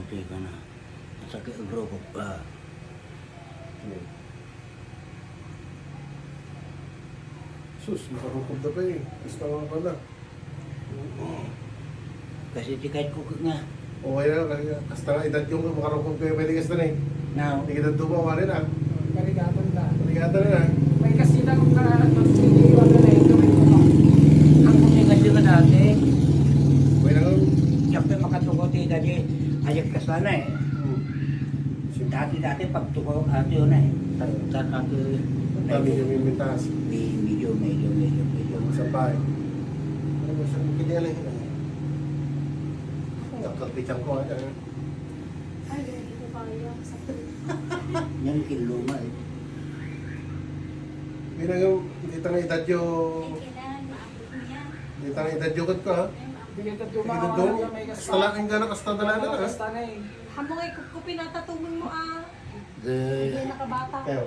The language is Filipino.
Nanti ka na. Sakit ang rokok pa. Sus, makarukog na pa eh. Gusto nga pa na. Kasi tikait ko nga. Okay na, hasta na edad yung makarukog kayo pwede kasi na eh. Now, Hindi kita tumawa rin ah. Karigatan ka. Maligata na na. May kasi lang kung mag-iiwan ka na ito. ang komunikasyon ka dati, Okay na nga. siyempre makatukote dati, ayag ka sana eh. Simple. Dati pagtuko, ate yun eh. Ate, Dami yung mimitas. medyo. Sa bahay. Ano mo siyang kinilay? Nakapitang ko ah. Ay, hindi ko kaya. Sakit. Yan kiluma eh. Hindi na yung, hindi ta na edad yung, Ay, kailangan maabot mo yan. hindi ta na edad yung kat ko ha. Ay, maabot. Hindi kita Hindi tumawa ka doon. na may kasi. Kastalaking ka na, kastadala na Basta na eh. Hamong ay kukupi na tatumon mo ah. The, Hindi nakabata. Kayo.